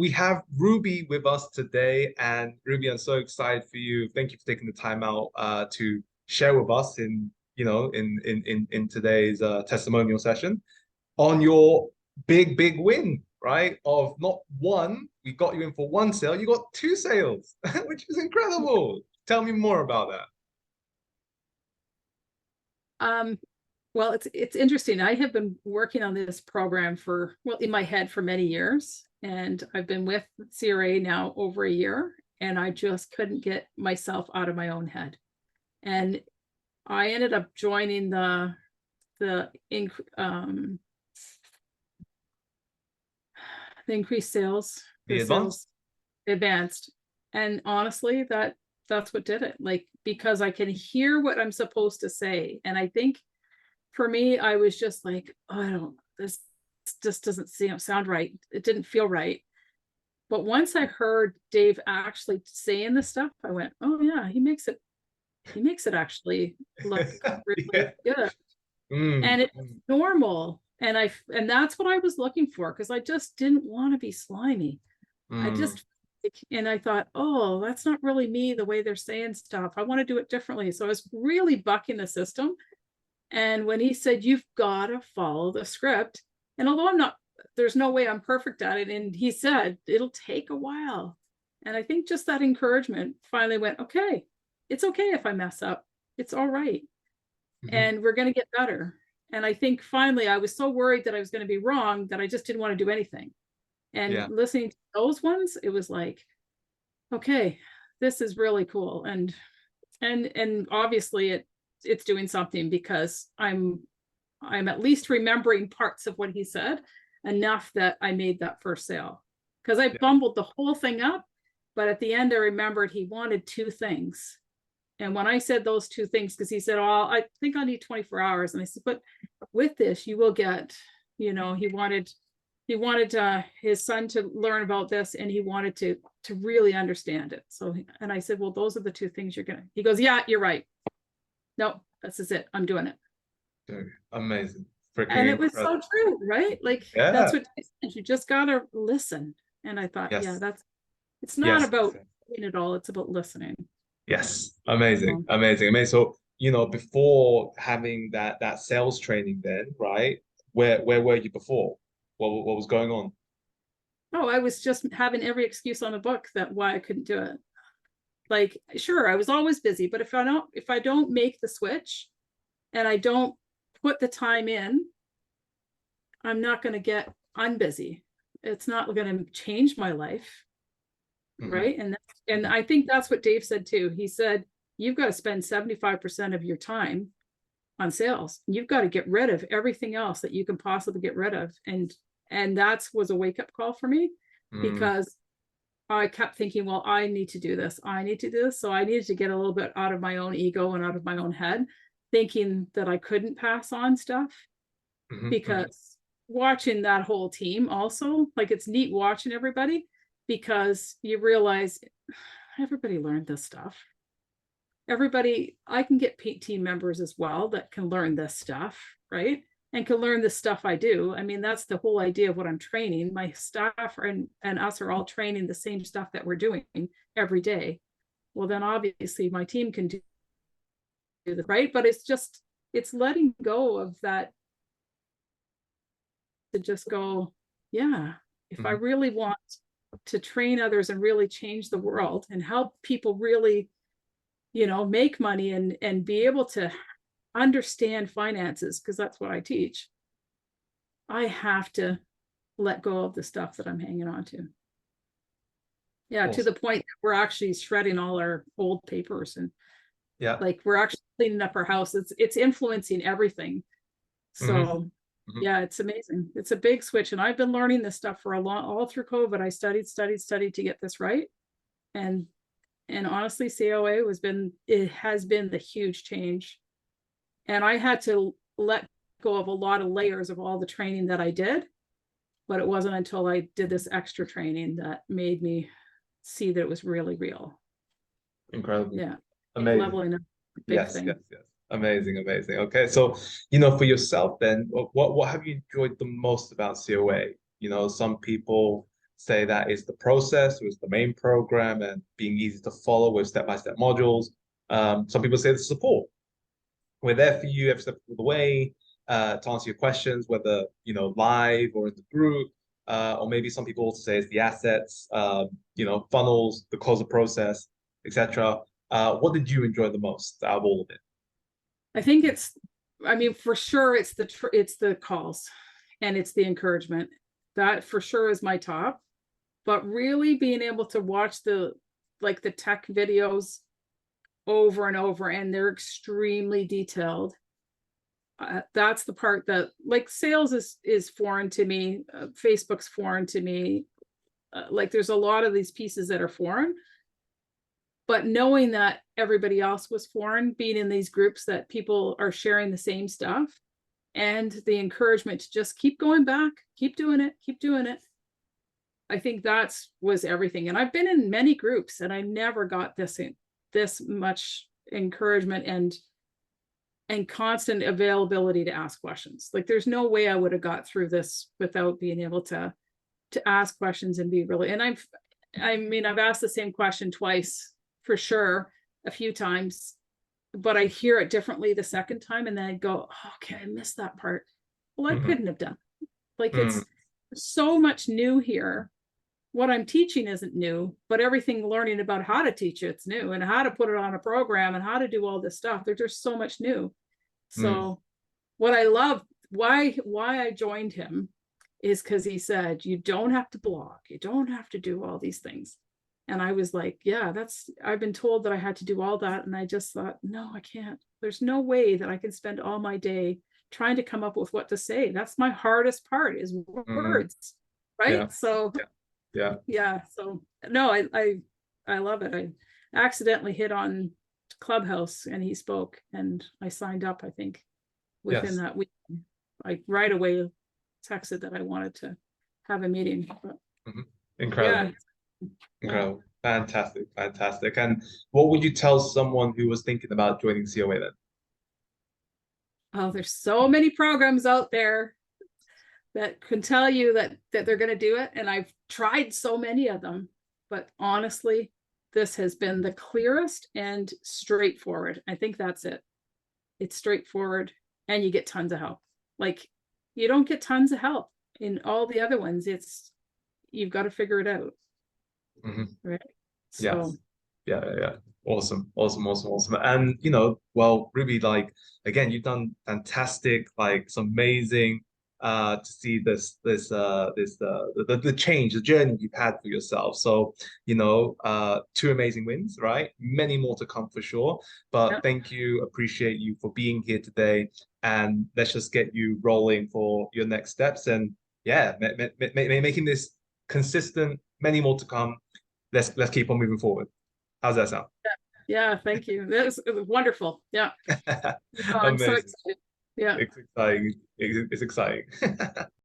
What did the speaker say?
we have Ruby with us today, and Ruby, I'm so excited for you. Thank you for taking the time out to share with us in in today's testimonial session on your big win, right? Of not one, we got you in for one sale, you got two sales, which is incredible. Tell me more about that. Well, it's interesting. I have been working on this program for, well, in my head for many years, and I've been with CRA now over a year, and I just couldn't get myself out of my own head. And I ended up joining the increased sales, The advanced? advanced. And honestly, that's what did it. Like, because I can hear what I'm supposed to say. And I think for me, I was just like, oh, this just doesn't sound right. It didn't feel right. But once I heard Dave actually saying this stuff, I went, oh yeah, he makes it actually look really Yeah. good. Mm, And it's mm, normal. And that's what I was looking for, because I just didn't want to be slimy. I mm. just, and I thought, oh, that's not really me, the way they're saying stuff. I want to do it differently. So I was really bucking the system. And when he said, you've got to follow the script, and although there's no way I'm perfect at it, and he said, it'll take a while. And I think just that encouragement finally went, okay, it's okay if I mess up. It's all right. Mhm. And we're going to get better. And I think finally I was so worried that I was going to be wrong that I just didn't want to do anything. And Yeah. listening to those ones, it was like, okay, this is really cool. And obviously it's doing something, because I'm at least remembering parts of what he said enough that I made that first sale, because I Yeah. bumbled the whole thing up. But at the end, I remembered he wanted two things. And when I said those two things, because he said, oh, I think I'll need 24 hours. And I said, but with this, you will get, he wanted his son to learn about this, and he wanted to really understand it. So, and I said, well, those are the two things he goes, yeah, you're right. No, this is it. I'm doing it. Dude, amazing. Freaking And it was incredible. so true, right? Like, that's Yeah. what you just gotta listen. And I thought, yeah, Yes. it's not Yes. about doing it all, it's about listening. Yes. Amazing. Um, Amazing. Amazing. So, before having that sales training then, right? Where were you before? What was going on? oh, I was just having every excuse on the book that why I couldn't do it. Like, sure, I was always busy, but if I don't make the switch and I don't put the time in, I'm not going to get unbusy. It's not going to change my life, Hmm. right? And I think that's what Dave said too. He said, you've got to spend 75% of your time on sales. You've got to get rid of everything else that you can possibly get rid of. And that was a wake-up call for me, Mm, because I kept thinking, well, I need to do this. I need to do this. So I needed to get a little bit out of my own ego and out of my own head, thinking that I couldn't pass on stuff. hmm. Because watching that whole team also, like, it's neat watching everybody, because you realize everybody learned this stuff. I can get team members as well that can learn this stuff, right? And can learn the stuff I do. I mean, that's the whole idea of what I'm training. My staff and us are all training the same stuff that we're doing every day. Well, then obviously my team can do this, right? But it's letting go of that, to just go, yeah, if I Hmm. really want to train others and really change the world and help people really, make money and be able to understand finances, because that's what I teach, I have to let go of the stuff that I'm hanging on to. Yeah, to the Awesome. point that we're actually shredding all our old papers, and Yeah. like, we're actually cleaning up our house. It's influencing everything. Hmm. So Hmm. yeah, it's amazing. It's a big switch. And I've been learning this stuff for all through COVID. I studied to get this right. And honestly, COA has been the huge change. And I had to let go of a lot of layers of all the training that I did. But it wasn't until I did this extra training that made me see that it was really real. Incredible. Yeah. It's Amazing. leveling up, a big Yes, yes, thing. yes. Amazing, amazing. Okay, so for yourself then, what have you enjoyed the most about COA? Some people say that it's the process, or it's the main program, and being easy to follow with step-by-step modules. Some people say the support. We're there for you every step of the way, to answer your questions, whether live or in the group, or maybe some people also say it's the assets, funnels, the closer process, etc. What did you enjoy the most out of all of it? I think I mean, for sure, it's the calls and it's the encouragement. That for sure is my top. But really being able to watch the tech videos over and over, and they're extremely detailed. That's the part that, like, sales is foreign to me. Facebook's foreign to me. Like, there's a lot of these pieces that are foreign. But knowing that everybody else was foreign, being in these groups that people are sharing the same stuff, and the encouragement to just keep going back, keep doing it, keep doing it. I think was everything. And I've been in many groups and I never got this much encouragement and constant availability to ask questions. Like, there's no way I would have got through this without being able to ask questions and be really, and I've asked the same question twice for sure, a few times, but I hear it differently the second time, and then I go, oh, okay, I missed that part. Well, I couldn't have done. Like, it's so much new here. What I'm teaching isn't new, but everything learning about how to teach it's new, and how to put it on a program, and how to do all this stuff. There's just so much new. So what I love, why I joined him, is because he said, you don't have to blog, you don't have to do all these things. And I was like, yeah, I've been told that I had to do all that. And I just thought, no, I can't. There's no way that I can spend all my day trying to come up with what to say. That's my hardest part, is words. Right. Yeah. So yeah. So no, I love it. I accidentally hit on Clubhouse and he spoke, and I signed up, I think within that week. I right away texted that I wanted to have a meeting. But, Incredible. Yeah. Incredible. Fantastic. And what would you tell someone who was thinking about joining COA then? Oh, there's so many programs out there that can tell you that they're going to do it. And I've tried so many of them, but honestly, this has been the clearest and straightforward. I think that's it. It's straightforward, and you get tons of help. Like, you don't get tons of help in all the other ones. You've got to figure it out. Right. So yeah. Awesome. And well, Ruby, like, again, you've done fantastic, like, it's amazing to see the change, the journey you've had for yourself. So, 2 amazing wins, right? Many more to come for sure. But thank you, appreciate you for being here today, and let's just get you rolling for your next steps. And making this consistent, many more to come. Let's keep on moving forward. How's that sound? Yeah, thank you. It was wonderful. Yeah. I'm so excited. Yeah. It's exciting. It's exciting.